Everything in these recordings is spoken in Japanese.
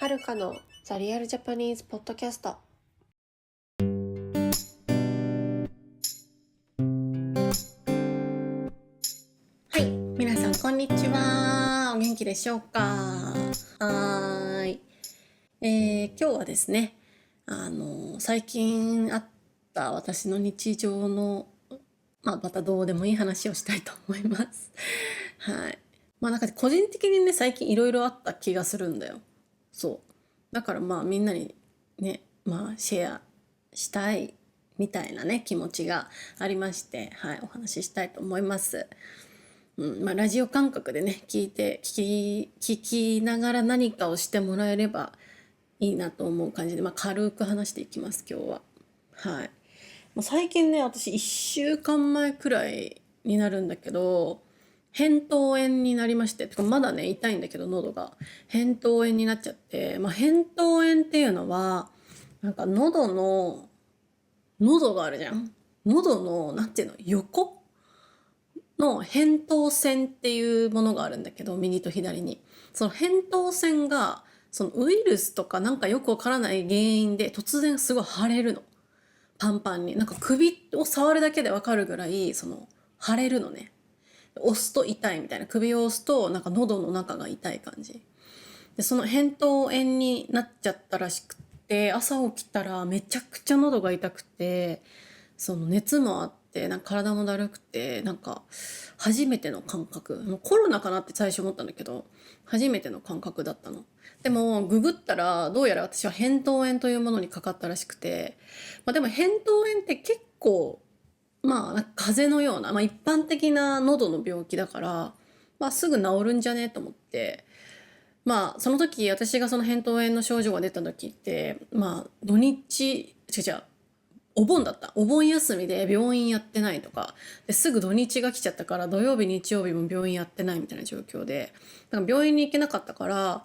はるかのザリアルジャパニーズポッドキャスト。はい、皆さんこんにちは。お元気でしょうか。はーい、今日はですね、最近あった私の日常のまたどうでもいい話をしたいと思います。はい。なんか個人的にね、最近いろいろあった気がするんだよ。そう。だからみんなにね、シェアしたいみたいなね、気持ちがありまして、はい、お話ししたいと思います。ラジオ感覚でね、聞きながら何かをしてもらえればいいなと思う感じで、軽く話していきます、今日は。はい。もう最近ね、私1週間前くらいになるんだけど、扁桃炎になりまして、てかまだね、痛いんだけど、喉が。扁桃炎になっちゃって、扁桃炎っていうのは、なんか喉があるじゃん。喉の、なんていうの、横の扁桃腺っていうものがあるんだけど、右と左に。その扁桃腺が、そのウイルスとかなんかよくわからない原因で突然すごい腫れるの。パンパンに。なんか首を触るだけでわかるぐらい、腫れるのね。押すと痛いみたいな。首を押すと、なんか喉の中が痛い感じ。で、その扁桃炎になっちゃったらしくって、朝起きたらめちゃくちゃ喉が痛くて、その熱もあって、なんか体もだるくて、なんか初めての感覚。もうコロナかなって最初思ったんだけど、初めての感覚だったの。でも、ググったら、どうやら私は扁桃炎というものにかかったらしくて、でも扁桃炎って結構、なんか風邪のような、一般的な喉の病気だから、すぐ治るんじゃねと思って、その時、私がその扁桃炎の症状が出た時って、土日、違う違う、お盆だった。お盆休みで病院やってないとか、ですぐ土日が来ちゃったから土曜日、日曜日も病院やってないみたいな状況で、だから病院に行けなかったから、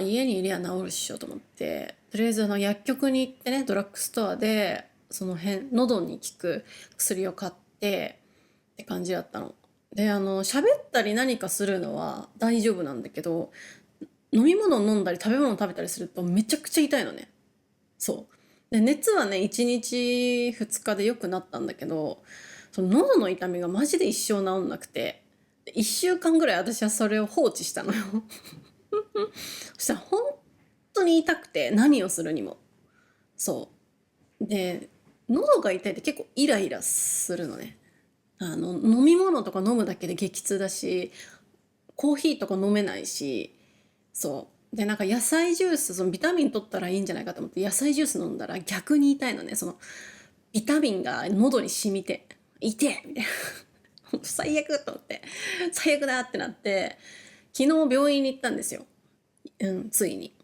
家にいりゃ治るっしょと思って、とりあえず薬局に行ってね、ドラッグストアで、その辺、喉に効く薬を買ってって感じだったの。で、喋ったり何かするのは大丈夫なんだけど、飲み物飲んだり食べ物食べたりするとめちゃくちゃ痛いのね。そう。で、熱はね、1日2日で良くなったんだけど、その喉の痛みがマジで一生治んなくて、1週間ぐらい私はそれを放置したのよ。そしたら本当に痛くて、何をするにも。そう。で、喉が痛いって結構イライラするのね。飲み物とか飲むだけで激痛だし、コーヒーとか飲めないし、そう。で、なんか野菜ジュース、そのビタミン取ったらいいんじゃないかと思って野菜ジュース飲んだら逆に痛いのね。そのビタミンが喉に染みて、痛えみたいな。最悪と思って、最悪だってなって、昨日病院に行ったんですよ。ついに。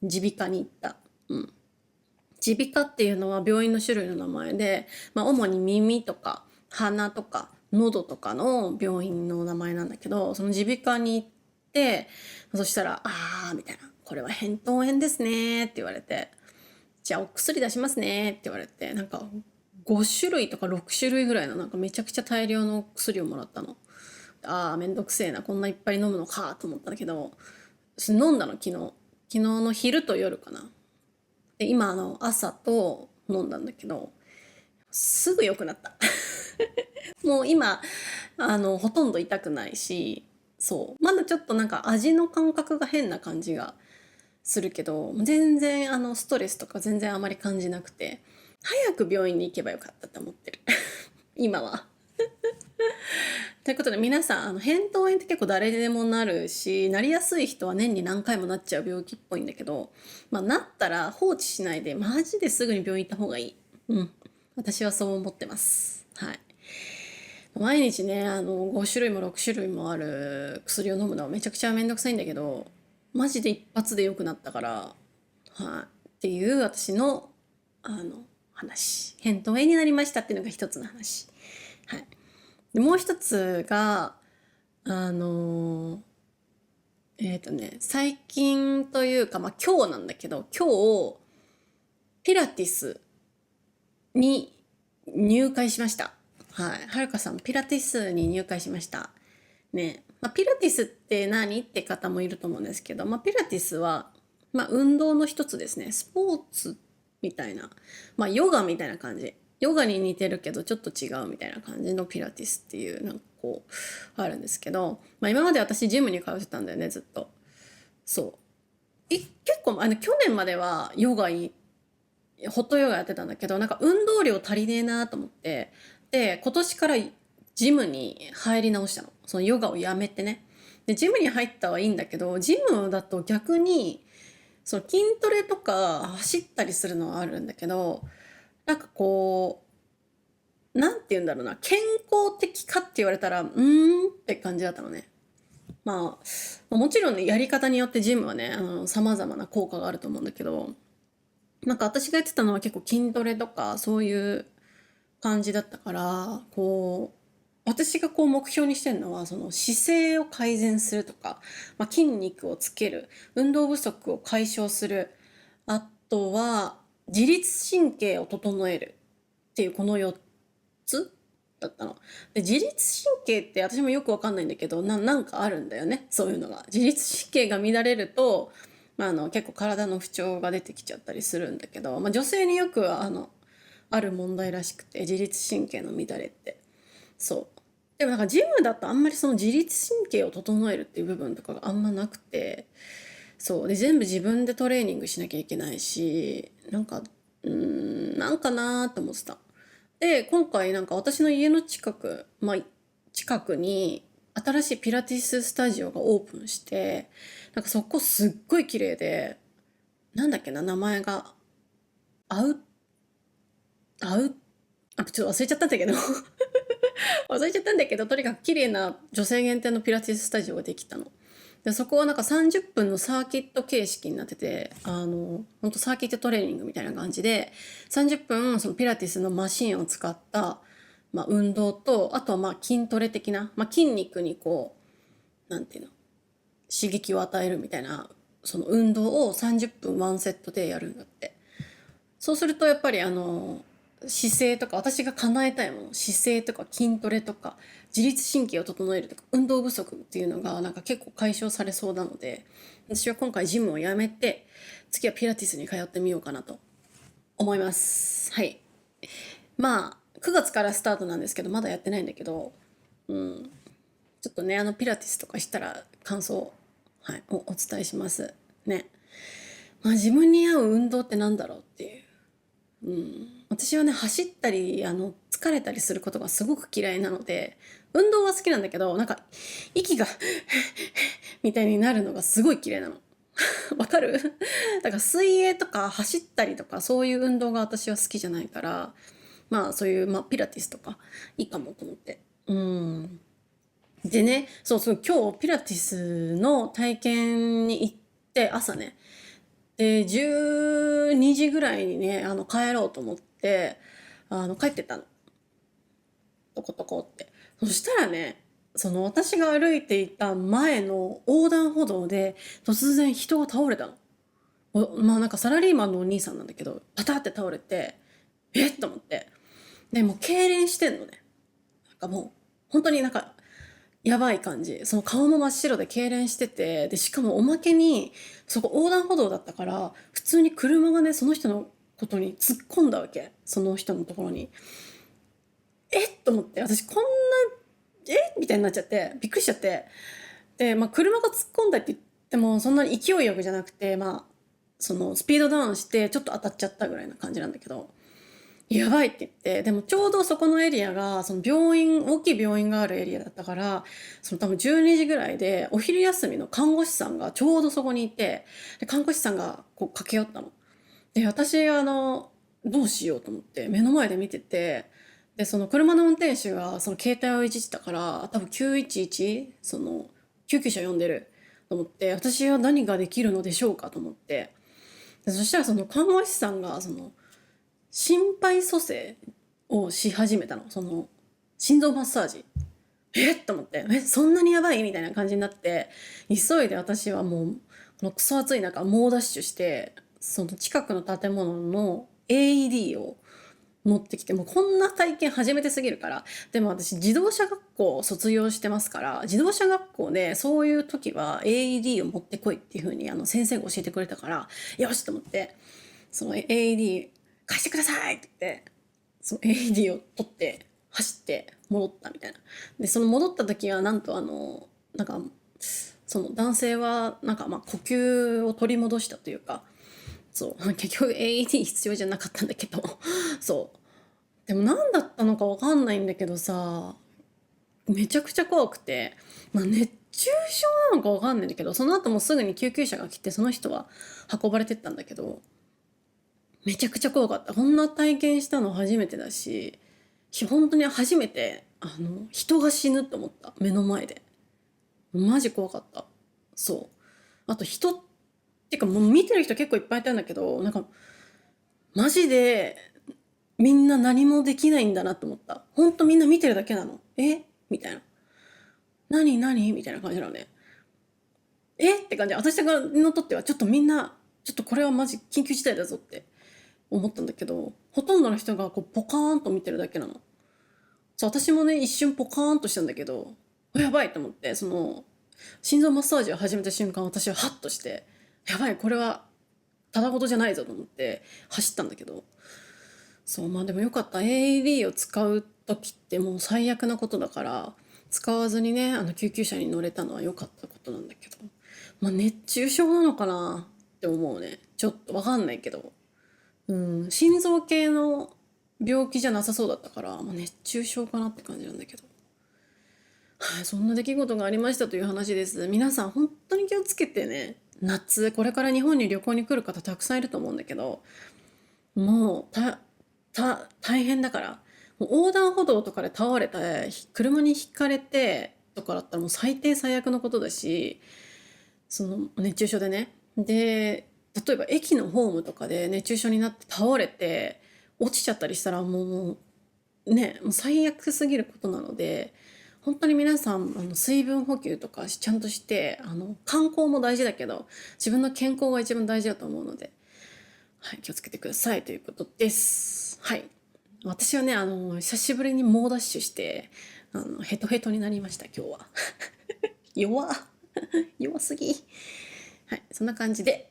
耳鼻科に行った。うん。耳鼻科っていうのは病院の種類の名前で、主に耳とか鼻とか喉とかの病院の名前なんだけど、その耳鼻科に行って、そしたら、みたいな。これは扁桃炎ですねって言われて、じゃあお薬出しますねって言われて、なんか5種類とか6種類ぐらいのなんかめちゃくちゃ大量の薬をもらったの。めんどくせえな。こんないっぱい飲むのかと思ったんだけど、飲んだの昨日。昨日の昼と夜かな。で、今朝と飲んだんだけど、すぐ良くなった。もう今、ほとんど痛くないし、そう。まだちょっとなんか味の感覚が変な感じがするけど、全然ストレスとか全然あまり感じなくて、早く病院に行けばよかったと思ってる。今は。ということで皆さん、扁桃炎って結構誰でもなるし、なりやすい人は年に何回もなっちゃう病気っぽいんだけど、なったら放置しないで、マジですぐに病院行った方がいい。うん。私はそう思ってます。はい。毎日ね、5種類も6種類もある薬を飲むのはめちゃくちゃめんどくさいんだけど、マジで一発で良くなったから、はい。っていう私の、話。扁桃炎になりましたっていうのが一つの話。はい。で、もう一つが、あの最近というか、今日なんだけど、今日、ピラティスに入会しました。はい。はるかさん、ピラティスに入会しました。ね。ピラティスって何って方もいると思うんですけど、ピラティスは、まあ運動の一つですね。スポーツみたいな、まあヨガみたいな感じ。ヨガに似てるけどちょっと違うみたいな感じのピラティスっていうなんかこうあるんですけど、まあ今まで私ジムに通ってたんだよね、ずっと。そう。結構去年まではホットヨガやってたんだけど、なんか運動量足りねえなと思って、で、今年からジムに入り直したの。そのヨガをやめてね。で、ジムに入ったはいいんだけど、ジムだと逆に、その筋トレとか走ったりするのはあるんだけど、なんかこなんて言うんだろうな、健康的かって言われたら、って感じだったのね。もちろんね、やり方によってジムはね、様々な効果があると思うんだけど、なんか私がやってたのは結構筋トレとかそういう感じだったから、私が目標にしてるのは、その姿勢を改善するとか、筋肉をつける、運動不足を解消する、あとは自律神経を整えるっていうこの4つだったの。で、自律神経って私もよくわかんないんだけど、なんかあるんだよね。そういうのが。自律神経が乱れると、結構体の不調が出てきちゃったりするんだけど、女性によくある問題らしくて、自律神経の乱れって。そう。でもなんかジムだとあんまりその自律神経を整えるっていう部分とかがあんまなくて、そう。で、全部自分でトレーニングしなきゃいけないし、なんかなーって思ってた。で、今回なんか私の家の近くに新しいピラティススタジオがオープンして、なんかそこすっごい綺麗で、なんだっけな、名前が、アウ、アウ、ちょっと忘れちゃったんだけど忘れちゃったんだけど、とにかく綺麗な女性限定のピラティススタジオができたの。で、そこはなんか30分のサーキット形式になってて、本当サーキットトレーニングみたいな感じで、30分そのピラティスのマシンを使った、運動と、あとは筋トレ的な、筋肉になんていうの、刺激を与えるみたいな、その運動を30分ワンセットでやるんだって。そうするとやっぱり姿勢とか、私が叶えたいもの、姿勢とか筋トレとか、自律神経を整えるとか、運動不足っていうのがなんか結構解消されそうなので、私は今回ジムをやめて、次はピラティスに通ってみようかなと思います。はい。9月からスタートなんですけど、まだやってないんだけど、ちょっとね、ピラティスとかしたら感想、はい、お伝えします。ね。自分に合う運動ってなんだろうっていう。私はね、走ったり、疲れたりすることがすごく嫌いなので、運動は好きなんだけど、なんか、息がみたいになるのがすごい嫌いなの。わかるだから水泳とか走ったりとか、そういう運動が私は好きじゃないから、そういう、ピラティスとか、いいかもと思って。でね、そうそう、今日ピラティスの体験に行って、朝ね、で、12時ぐらいにね、帰ろうと思って、帰ってたの。トコトコって。そしたらね、その私が歩いていた前の横断歩道で突然人が倒れたの。なんかサラリーマンのお兄さんなんだけど、パタって倒れて、えっと思って。で、もう痙攣してんのね。なんかもう、本当になんか、やばい感じ。その顔も真っ白で痙攣してて、で、しかもおまけに、そこ横断歩道だったから、普通に車がね、その人のことに突っ込んだわけ。その人のところに。えっと思って、私こんな、みたいになっちゃって、びっくりしちゃって。で、車が突っ込んだって言っても、そんなに勢いよくじゃなくて、そのスピードダウンして、ちょっと当たっちゃったぐらいな感じなんだけど、やばいって言って、でもちょうどそこのエリアが、その大きい病院があるエリアだったから、その多分12時ぐらいで、お昼休みの看護師さんがちょうどそこにいて、で看護師さんが駆け寄ったの。で、私、どうしようと思って、目の前で見てて、で、その車の運転手がその携帯をいじってたから、多分911、その、救急車呼んでると思って、私は何ができるのでしょうかと思って、でそしたらその看護師さんが、心肺蘇生をし始めたの。その、心臓マッサージ。と思って、そんなにやばいみたいな感じになって、急いで私はもう、このクソ暑い中、猛ダッシュして、その近くの建物の AED を持ってきて、もうこんな体験初めてすぎるから。でも私自動車学校を卒業してますから、自動車学校でそういう時は AED を持ってこいっていう風に先生が教えてくれたから、よしと思って、その AED 貸してくださいって言って、その AED を取って走って戻ったみたいな。で、その戻った時はなんとなんか、その男性はなんか呼吸を取り戻したというか、そう結局 AED 必要じゃなかったんだけどそうでも何だったのか分かんないんだけどさ、めちゃくちゃ怖くて、熱中症なのか分かんないんだけど、その後もすぐに救急車が来てその人は運ばれてったんだけど、めちゃくちゃ怖かった。こんな体験したの初めてだし、本当に初めて人が死ぬと思った、目の前で。マジ怖かった。そうあと人ってか、もう見てる人結構いっぱいいたんだけど、なんかマジでみんな何もできないんだなと思った。ほんとみんな見てるだけなの。みたいな。何何みたいな感じなのね。って感じ。私のとってはちょっとみんな、ちょっとこれはマジ緊急事態だぞって思ったんだけど、ほとんどの人がこうポカーンと見てるだけなの。私もね、一瞬ポカーンとしたんだけど、やばいと思って、心臓マッサージを始めた瞬間、私はハッとして、やばい、これはただごとじゃないぞと思って走ったんだけど、でもよかった。 AED を使う時ってもう最悪なことだから、使わずにね救急車に乗れたのは良かったことなんだけど、熱中症なのかなって思うね。ちょっとわかんないけど、心臓系の病気じゃなさそうだったから、熱中症かなって感じなんだけど、はい、そんな出来事がありましたという話です。皆さん本当に気をつけてね。夏これから日本に旅行に来る方たくさんいると思うんだけど、もう大変だから。もう横断歩道とかで倒れて車にひかれてとかだったらもう最低最悪のことだし、その熱中症でね。で、例えば駅のホームとかで熱中症になって倒れて落ちちゃったりしたらもうね、もう最悪すぎることなので、本当に皆さん水分補給とかちゃんとして、観光も大事だけど自分の健康が一番大事だと思うので、はい、気をつけてくださいということです。はい。私はね、久しぶりに猛ダッシュして、ヘトヘトになりました、今日は。弱弱すぎ。はい、そんな感じで、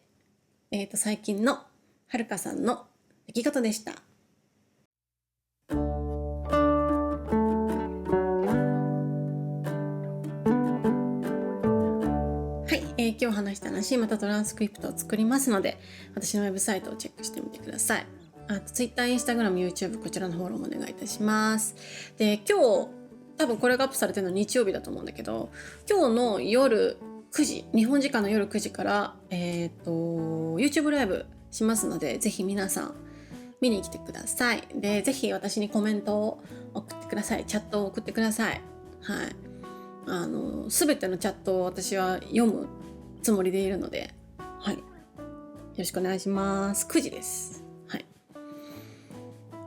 最近のはるかさんの出来事でした。今日話した話、またトランスクリプトを作りますので、私のウェブサイトをチェックしてみてください。あと Twitter、Instagram、YouTube、こちらのフォローもお願いいたします。で、今日、多分これがアップされてるの日曜日だと思うんだけど、今日の夜9時、日本時間の夜9時から、YouTube ライブしますので、ぜひ皆さん見に来てください。で、ぜひ私にコメントを送ってください。チャットを送ってください。はい。全てのチャットを私は読むつもりでいるので、はい、よろしくお願いします。9時です。はい。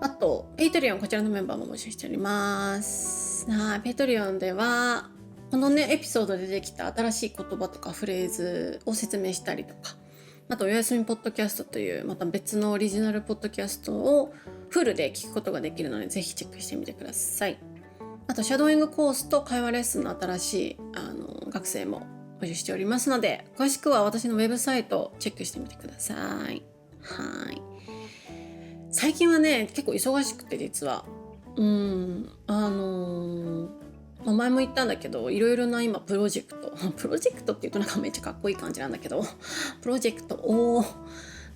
あとペイトリオン、こちらのメンバーも募集しております。ペイトリオンではこのねエピソードで出てきた新しい言葉とかフレーズを説明したりとか、あとおやすみポッドキャストというまた別のオリジナルポッドキャストをフルで聞くことができるので、ぜひチェックしてみてください。あとシャドーイングコースと会話レッスンの新しい学生も募集しておりますので、詳しくは私のウェブサイトをチェックしてみてください。はい。最近はね結構忙しくて、実は前も言ったんだけど、いろいろな今プロジェクトっていうとなんかめっちゃかっこいい感じなんだけど、プロジェクトを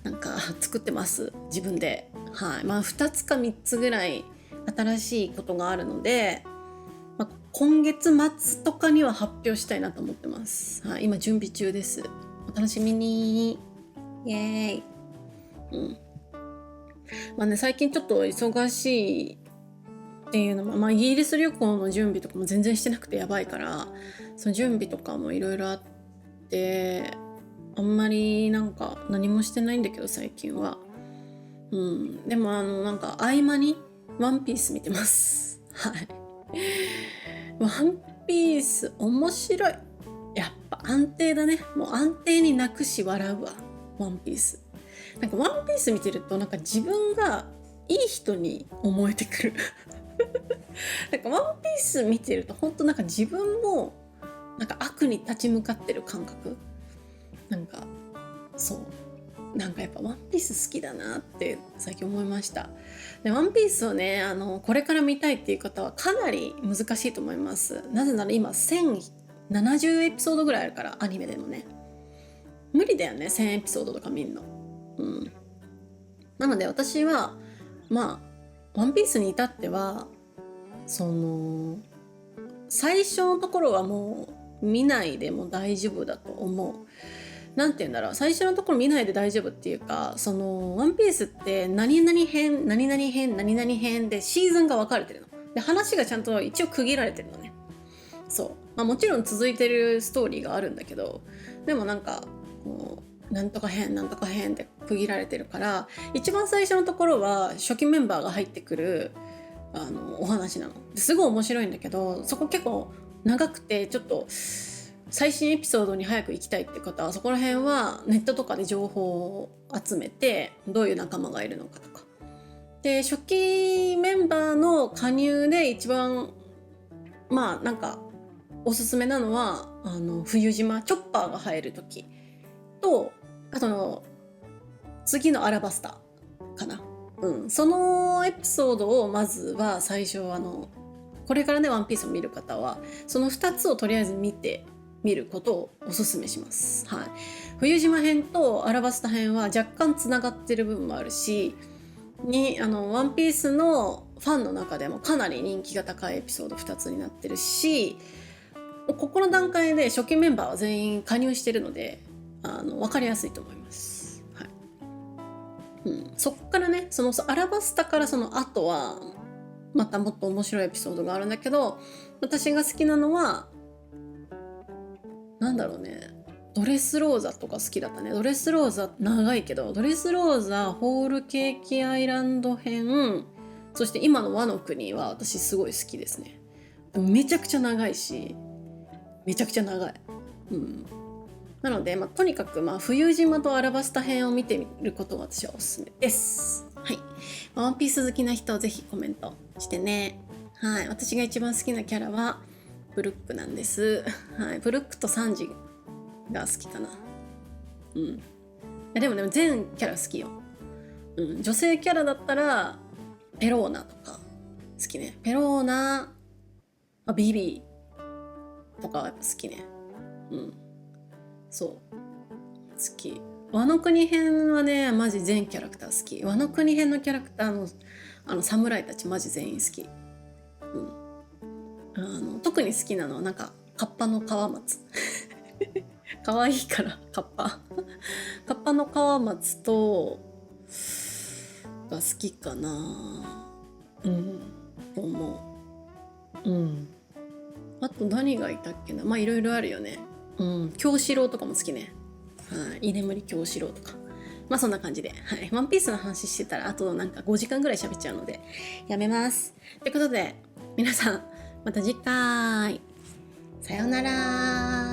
なんか作ってます、自分で。はい。2つか3つぐらい新しいことがあるので、今月末とかには発表したいなと思ってます。はい、今準備中です。お楽しみに。イエーイ。最近ちょっと忙しいっていうのも、イギリス旅行の準備とかも全然してなくてやばいから、その準備とかもいろいろあって、あんまりなんか何もしてないんだけど最近は。でもなんか合間にワンピース見てます。はい。ワンピース面白い。やっぱ安定だね。もう安定に泣くし笑うわ。ワンピース。なんかワンピース見てるとなんか自分がいい人に思えてくるなんかワンピース見てると本当なんか自分もなんか悪に立ち向かってる感覚、なんかそうなんかやっぱワンピース好きだなって最近思いました。でワンピースをねこれから見たいっていう方はかなり難しいと思います。なぜなら今1070エピソードぐらいあるから、アニメでもね無理だよね、1000エピソードとか見んの。なので私はまあワンピースに至っては最初のところはもう見ないでも大丈夫だと思う。なんて言うんだろう、最初のところ見ないで大丈夫っていうか、ワンピースって何々編何々編何々編でシーズンが分かれてるので、話がちゃんと一応区切られてるのね。もちろん続いてるストーリーがあるんだけど、でもなんかなんとか編なんとか編って区切られてるから、一番最初のところは初期メンバーが入ってくるお話なのですごい面白いんだけど、そこ結構長くてちょっと最新エピソードに早く行きたいって方はそこら辺はネットとかで情報を集めて、どういう仲間がいるのかとかで、初期メンバーの加入で一番なんかおすすめなのは冬島チョッパーが入る時と、あと次のアラバスタかな、そのエピソードをまずは最初これからねワンピースを見る方はその2つをとりあえず見てみることをおすすめします。冬島編とアラバスタ編は若干つながってる部分もあるし、ワンピースのファンの中でもかなり人気が高いエピソード2つになってるし、ここの段階で初期メンバーは全員加入してるので分かりやすいと思います。そっからねアラバスタからその後はまたもっと面白いエピソードがあるんだけど、私が好きなのはなんだろうね、ドレスローザとか好きだったね。ドレスローザ長いけど、ドレスローザホールケーキアイランド編、そして今の和の国は私すごい好きですね。めちゃくちゃ長いしめちゃくちゃ長い。なので、とにかく冬島とアラバスタ編を見てみることが私はおすすめです。ワンピース好きな人はぜひコメントしてね。私が一番好きなキャラはブルックなんです。ブルックとサンジが好きかな。でも全キャラ好きよ。女性キャラだったらペローナとか好きね。ペローナ、ビビとかはやっぱ好きね。そう好き。ワノ国編はねマジ全キャラクター好き。ワノ国編のキャラクターの侍たちマジ全員好き。特に好きなのはなんかカッパの川松可愛いからカッパの川松とが好きかな。と思う。あと何がいたっけな。いろいろあるよね。京志郎とかも好きね。居眠り京志郎とかそんな感じで、ワンピースの話してたらあとなんか5時間ぐらい喋っちゃうのでやめます。ということで皆さんまた次回さようなら。